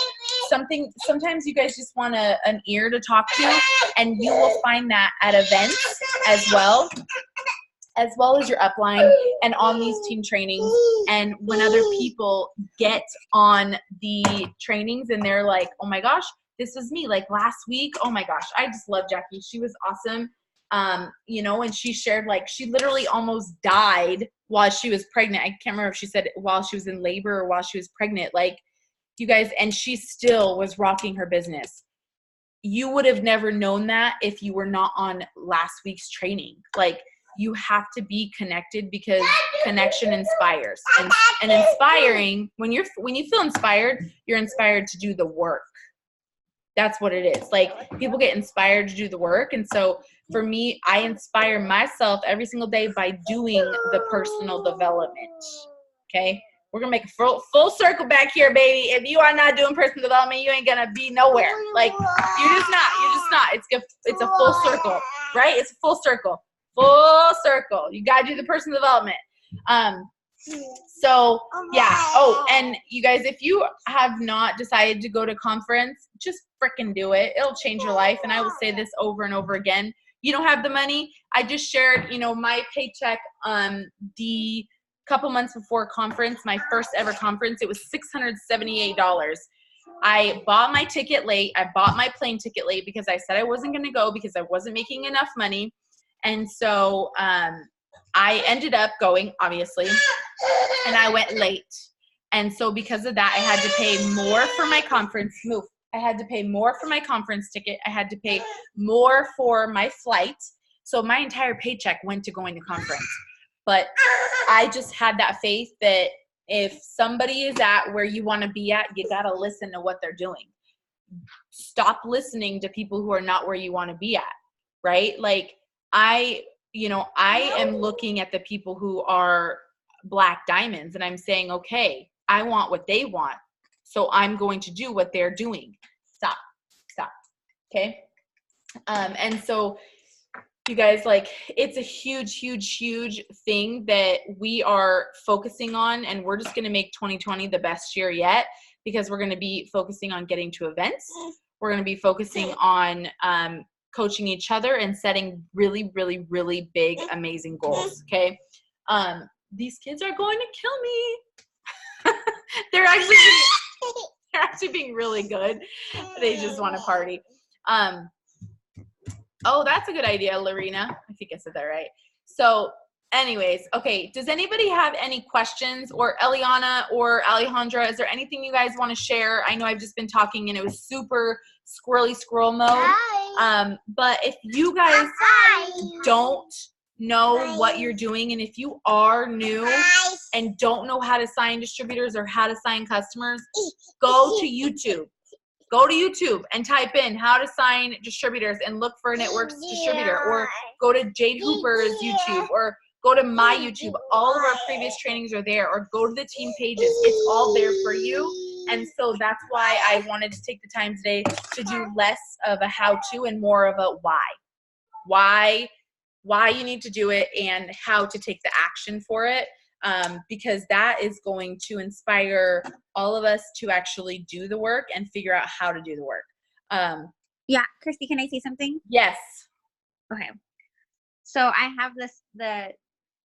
sometimes you guys just want an ear to talk to, and you will find that at events as well as your upline and on these team trainings. And when other people get on the trainings and they're like, oh my gosh, this was me. Like last week, oh my gosh, I just love Jackie. She was awesome. And she shared, like, she literally almost died while she was pregnant. I can't remember if she said while she was in labor or while she was pregnant, like, you guys, and she still was rocking her business. You would have never known that if you were not on last week's training. Like, you have to be connected because connection inspires. And inspiring, when you feel inspired, you're inspired to do the work. That's what it is. Like, people get inspired to do the work. And so for me, I inspire myself every single day by doing the personal development. Okay? We're going to make a full circle back here, baby. If you are not doing personal development, you ain't going to be nowhere. Like, you're just not. It's a full circle, right? It's a full circle. Full circle. You got to do the personal development. So, yeah. Oh, and you guys, if you have not decided to go to conference, just freaking do it. It'll change your life. And I will say this over and over again. You don't have the money. I just shared, my paycheck the couple months before conference, my first ever conference. It was $678. I bought my ticket late. I bought my plane ticket late because I said I wasn't going to go because I wasn't making enough money. And so I ended up going, obviously, and I went late. And so because of that, I had to pay more for my conference. I had to pay more for my conference ticket. I had to pay more for my flight. So my entire paycheck went to going to conference. But I just had that faith that if somebody is at where you want to be at, you got to listen to what they're doing. Stop listening to people who are not where you want to be at, right? Like, I am looking at the people who are black diamonds and I'm saying, okay, I want what they want. So I'm going to do what they're doing. Stop. Okay. And so you guys, like, it's a huge, huge, huge thing that we are focusing on. And we're just going to make 2020 the best year yet because we're going to be focusing on getting to events. We're going to be focusing on, coaching each other and setting really, really, really big, amazing goals. Okay. These kids are going to kill me. they're actually being really good. They just want to party. Oh, that's a good idea, Lorena. I think I said that right. So anyways, okay, does anybody have any questions, or Eliana or Alejandra, is there anything you guys want to share? I know I've just been talking and it was super squirrely squirrel mode. But if you guys don't know what you're doing, and if you are new and don't know how to sign distributors or how to sign customers, go to YouTube. Go to YouTube and type in how to sign distributors and look for a Networks distributor, or go to Jade Hooper's YouTube, or go to my YouTube. All of our previous trainings are there, or go to the team pages. It's all there for you. And so that's why I wanted to take the time today to do less of a how-to and more of a why you need to do it and how to take the action for it. Because that is going to inspire all of us to actually do the work and figure out how to do the work. Yeah, Christy, can I say something? Yes. Okay. So I have the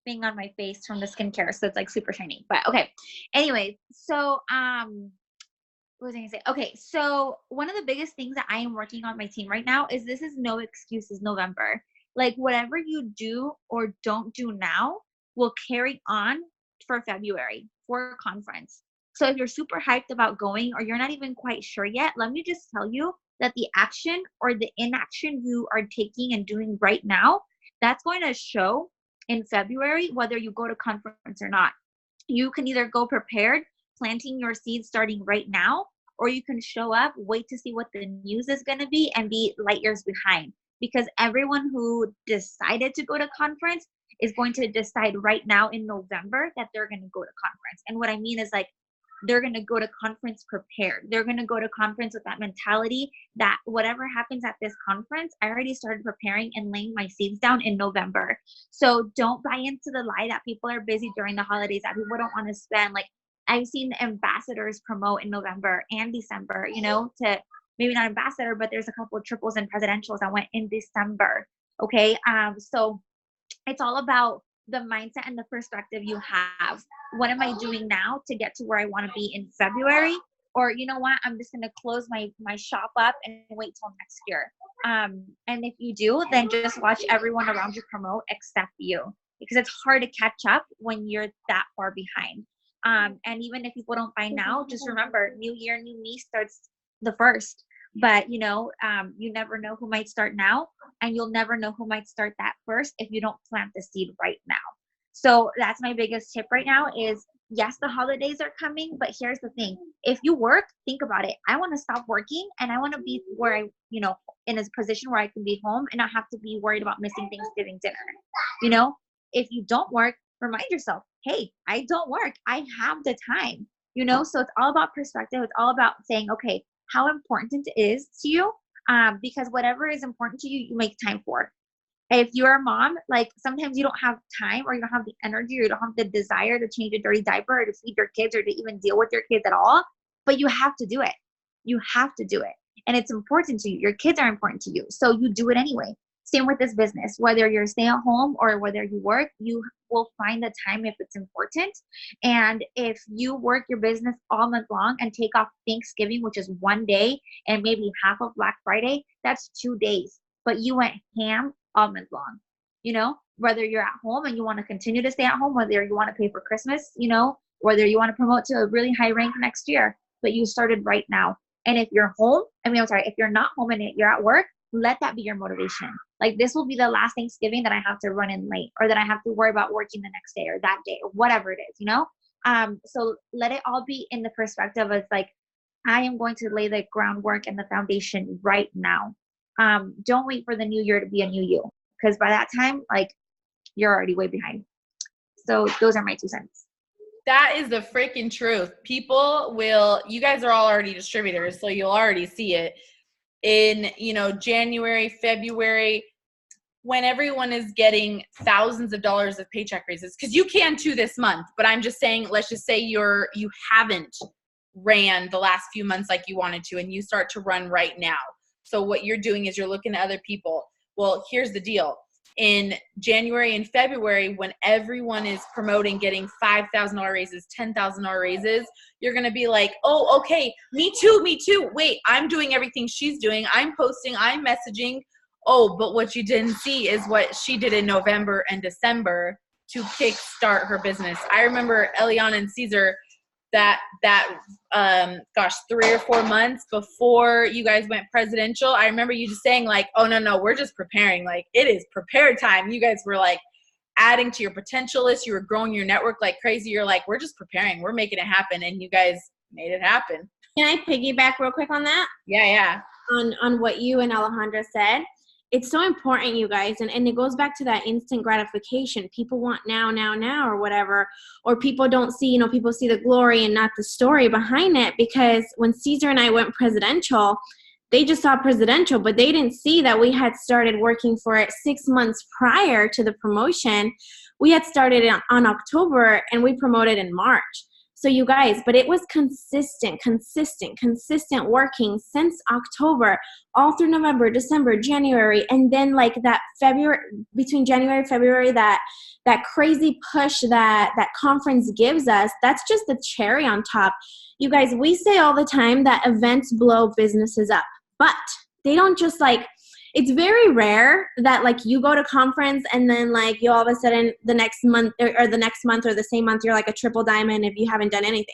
thing on my face from the skincare, so it's like super shiny. But okay. Anyways, so what was I gonna say? Okay, so one of the biggest things that I am working on my team right now is this is no excuses November. Like whatever you do or don't do now will carry on for February for a conference. So if you're super hyped about going, or you're not even quite sure yet, let me just tell you that the action or the inaction you are taking and doing right now, that's going to show in February, whether you go to conference or not. You can either go prepared, planting your seeds starting right now, or you can show up, wait to see what the news is going to be, and be light years behind. Because everyone who decided to go to conference is going to decide right now in November that they're going to go to conference. And what I mean is, like, they're going to go to conference prepared. They're going to go to conference with that mentality that whatever happens at this conference, I already started preparing and laying my seeds down in November. So don't buy into the lie that people are busy during the holidays, that people don't want to spend. Like, I've seen ambassadors promote in November and December, you know, to maybe not ambassador, but there's a couple of triples and presidentials that went in December. Okay. So it's all about the mindset and the perspective you have. What am I doing now to get to where I want to be in February? Or, you know what, I'm just going to close my shop up and wait till next year. And if you do, then just watch everyone around you promote except you, because it's hard to catch up when you're that far behind. And even if people don't buy now, just remember, new year, new me starts the first. But, you know, you never know who might start now, and you'll never know who might start that first if you don't plant the seed right now. So that's my biggest tip right now is, yes, the holidays are coming, but here's the thing. If you work, think about it. I want to stop working, and I want to be where I, you know, in a position where I can be home and not have to be worried about missing Thanksgiving dinner. You know, if you don't work, remind yourself, hey, I don't work. I have the time, you know? So it's all about perspective. It's all about saying, okay, how important it is to you, because whatever is important to you, you make time for. If you're a mom, like sometimes you don't have time, or you don't have the energy, or you don't have the desire to change a dirty diaper, or to feed your kids, or to even deal with your kids at all, but you have to do it. You have to do it. And it's important to you. Your kids are important to you. So you do it anyway. Same with this business. Whether you're stay at home or whether you work, you will find the time if it's important. And if you work your business all month long and take off Thanksgiving, which is one day, and maybe half of Black Friday, that's 2 days. But you went ham all month long. You know, whether you're at home and you want to continue to stay at home, whether you want to pay for Christmas, you know, whether you want to promote to a really high rank next year, but you started right now. And if you're home, if you're not home and you're at work, let that be your motivation. Like, this will be the last Thanksgiving that I have to run in late, or that I have to worry about working the next day or that day or whatever it is, you know? So let it all be in the perspective of, like, I am going to lay the groundwork and the foundation right now. Don't wait for the new year to be a new you, because by that time, like, you're already way behind. So those are my 2 cents. That is the freaking truth. People will, you guys are all already distributors, so you'll already see it in, you know, January, February, when everyone is getting thousands of dollars of paycheck raises, because you can too this month, but I'm just saying, let's just say you haven't ran the last few months like you wanted to, and you start to run right now. So what you're doing is you're looking at other people. Well, here's the deal. In January and February, when everyone is promoting getting $5,000 raises, $10,000 raises, you're going to be like, oh, okay, me too. Wait, I'm doing everything she's doing. I'm posting, I'm messaging. Oh, but what you didn't see is what she did in November and December to kickstart her business. I remember Eliana and Caesar, that 3 or 4 months before you guys went presidential, I remember you just saying like, oh no, we're just preparing. Like, it is prepare time. You guys were like adding to your potential list. You were growing your network like crazy. You're like, we're just preparing. We're making it happen. And you guys made it happen. Can I piggyback real quick on that? Yeah. On what you and Alejandra said. It's so important, you guys, and it goes back to that instant gratification. People want now, or whatever, or people don't see, people see the glory and not the story behind it, because when Caesar and I went presidential, they just saw presidential, but they didn't see that we had started working for it 6 months prior to the promotion. We had started on October, and we promoted in March. So you guys, but it was consistent working since October, all through November, December, January, and then like that February, between January and February, that crazy push that conference gives us, that's just the cherry on top. You guys, we say all the time that events blow businesses up, but they don't just like, it's very rare that like you go to conference and then like you all of a sudden the next month or the next month or the same month, you're like a triple diamond if you haven't done anything.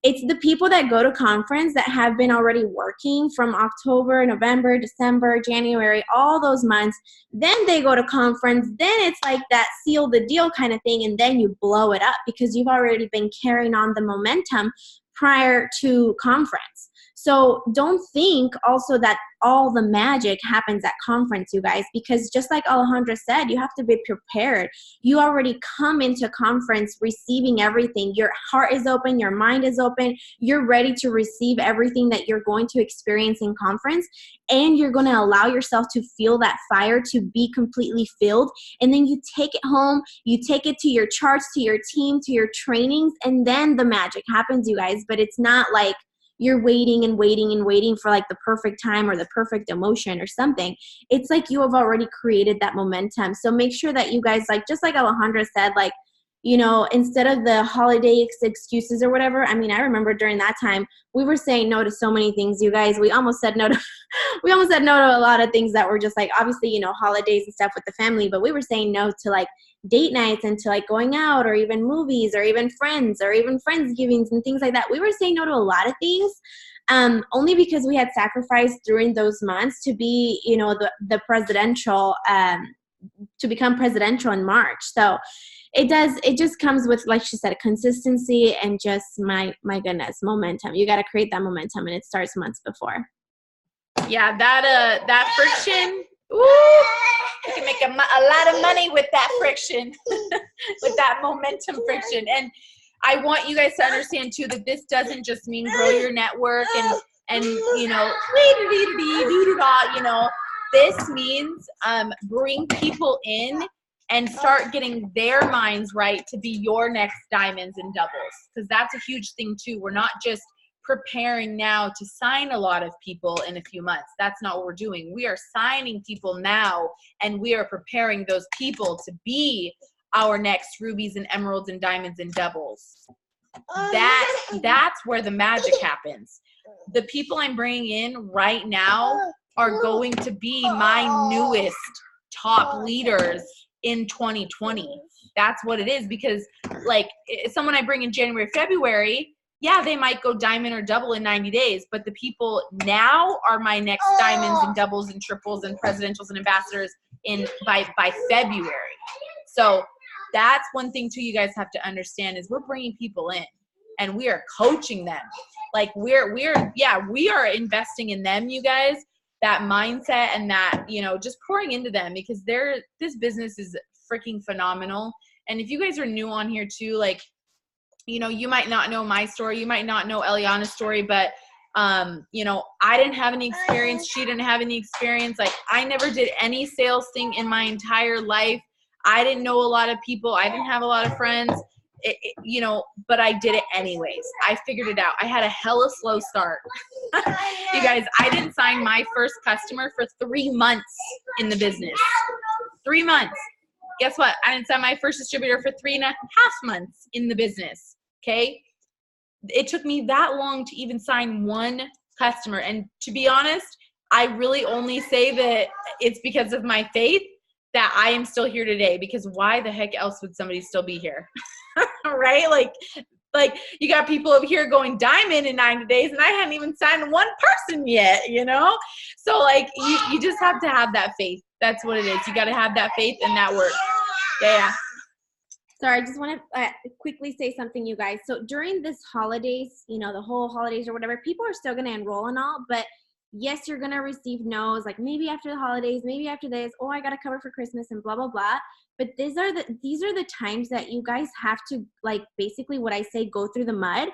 It's the people that go to conference that have been already working from October, November, December, January, all those months. Then they go to conference. Then it's like that seal the deal kind of thing. And then you blow it up because you've already been carrying on the momentum prior to conference. So don't think also that all the magic happens at conference, you guys, because just like Alejandra said, you have to be prepared. You already come into conference receiving everything. Your heart is open, your mind is open. You're ready to receive everything that you're going to experience in conference, and you're going to allow yourself to feel that fire, to be completely filled. And then you take it home, you take it to your charts, to your team, to your trainings, and then the magic happens, you guys. But it's not like you're waiting for like the perfect time or the perfect emotion or something. It's like you have already created that momentum. So make sure that you guys, like, just like Alejandra said, like, instead of the holiday excuses or whatever, I mean, I remember during that time, we were saying no to so many things, you guys. We almost said no to a lot of things that were just like, obviously, holidays and stuff with the family, but we were saying no to like date nights and to like going out or even movies or even friends or even Friendsgivings and things like that. We were saying no to a lot of things, only because we had sacrificed during those months to be, the presidential, to become presidential in March. So it just comes with, like she said, consistency and just my goodness, momentum. You got to create that momentum, and it starts months before. Yeah, that friction. Ooh, you can make a lot of money with that friction, with that momentum friction. And I want you guys to understand too that this doesn't just mean grow your network and this means bring people in and start getting their minds right to be your next diamonds and doubles, because that's a huge thing too. We're not just preparing now to sign a lot of people in a few months. That's not what we're doing. We are signing people now, and we are preparing those people to be our next rubies and emeralds and diamonds and doubles. That's where the magic happens. The people I'm bringing in right now are going to be my newest top leaders in 2020. That's what it is, because like someone I bring in January, February, yeah, they might go diamond or double in 90 days, but the people now are my next diamonds and doubles and triples and presidentials and ambassadors by February. So that's one thing too you guys have to understand is we're bringing people in and we are coaching them. Like we are investing in them, you guys, that mindset and that, just pouring into them, because this business is freaking phenomenal. And if you guys are new on here too, like, you might not know my story. You might not know Eliana's story, but, I didn't have any experience. She didn't have any experience. Like, I never did any sales thing in my entire life. I didn't know a lot of people. I didn't have a lot of friends, but I did it anyways. I figured it out. I had a hella slow start. You guys, I didn't sign my first customer for 3 months in the business. 3 months. Guess what? I didn't sign my first distributor for 3.5 months in the business. Okay. It took me that long to even sign one customer. And to be honest, I really only say that it's because of my faith that I am still here today, because why the heck else would somebody still be here? Right? Like you got people over here going diamond in 90 days and I hadn't even signed one person yet, you know? So like you just have to have that faith. That's what it is. You got to have that faith and that work. Yeah. Sorry, I just want to quickly say something, you guys. So during this holidays, you know, the whole holidays or whatever, people are still going to enroll and all, but yes, you're going to receive no's, like maybe after the holidays, maybe after this, oh, I got to cover for Christmas and blah, blah, blah. But these are the times that you guys have to, like, basically what I say, go through the mud,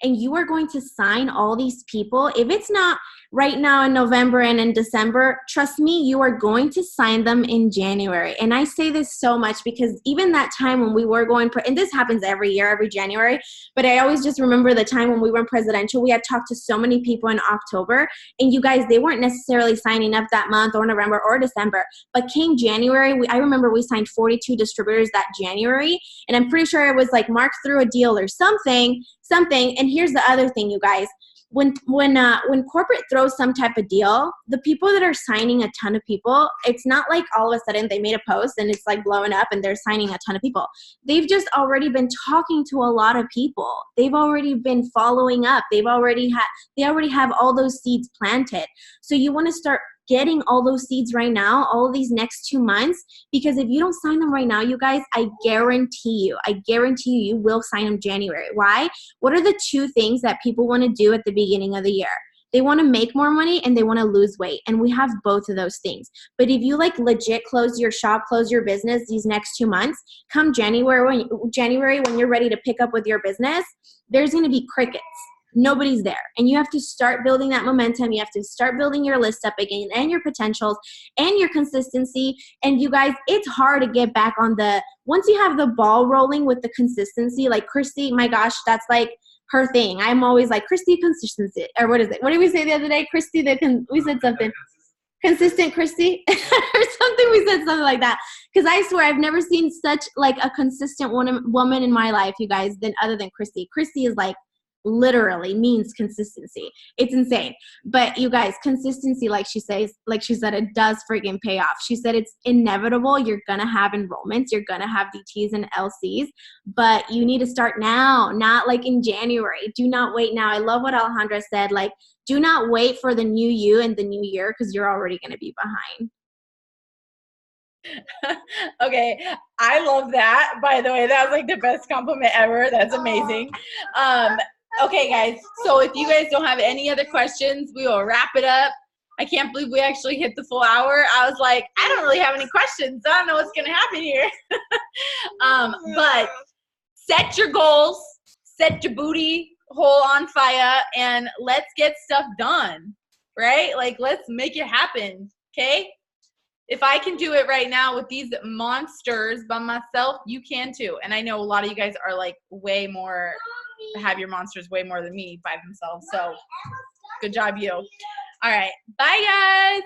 and you are going to sign all these people. If it's not right now in November and in December, trust me, you are going to sign them in January. And I say this so much because even that time when we were going, and this happens every year, every January, but I always just remember the time when we were in presidential, we had talked to so many people in October, and you guys, they weren't necessarily signing up that month or November or December, but came January, I remember we signed 42 distributors that January, and I'm pretty sure it was like Mark threw a deal or something. And here's the other thing, you guys. When corporate throws some type of deal, the people that are signing a ton of people, it's not like all of a sudden they made a post and it's like blowing up and they're signing a ton of people. They've just already been talking to a lot of people. They've already been following up. They already have all those seeds planted. So you want to start getting all those seeds right now, all of these next 2 months, because if you don't sign them right now, you guys, I guarantee you will sign them January. Why? What are the two things that people want to do at the beginning of the year? They want to make more money and they want to lose weight. And we have both of those things. But if you like legit close your shop, close your business these next 2 months, come January when you're ready to pick up with your business, there's going to be crickets. Nobody's there. And you have to start building that momentum. You have to start building your list up again and your potentials and your consistency. And you guys, it's hard to get back on once you have the ball rolling with the consistency, like Christy, my gosh, that's like her thing. I'm always like, Christy, consistency. Or what is it? What did we say the other day? Christy, we said something. Consistent Christy or something. We said something like that. Because I swear I've never seen such like a consistent woman in my life, you guys, other than Christy. Christy is like, literally means consistency. It's insane. But you guys, consistency, like she said, it does friggin' pay off. She said it's inevitable. You're gonna have enrollments, you're gonna have DTs and LCs, but you need to start now, not like in January. Do not wait now. I love what Alejandra said, like, do not wait for the new you and the new year, because you're already gonna be behind. Okay, I love that. By the way, that was like the best compliment ever. That's amazing. Okay, guys, so if you guys don't have any other questions, we will wrap it up. I can't believe we actually hit the full hour. I was like, I don't really have any questions. I don't know what's going to happen here. But set your goals, set your booty hole on fire, and let's get stuff done, right? Like, let's make it happen, okay? If I can do it right now with these monsters by myself, you can too. And I know a lot of you guys are like way more, have your monsters way more than me by themselves. So good job, you. All right. Bye, guys.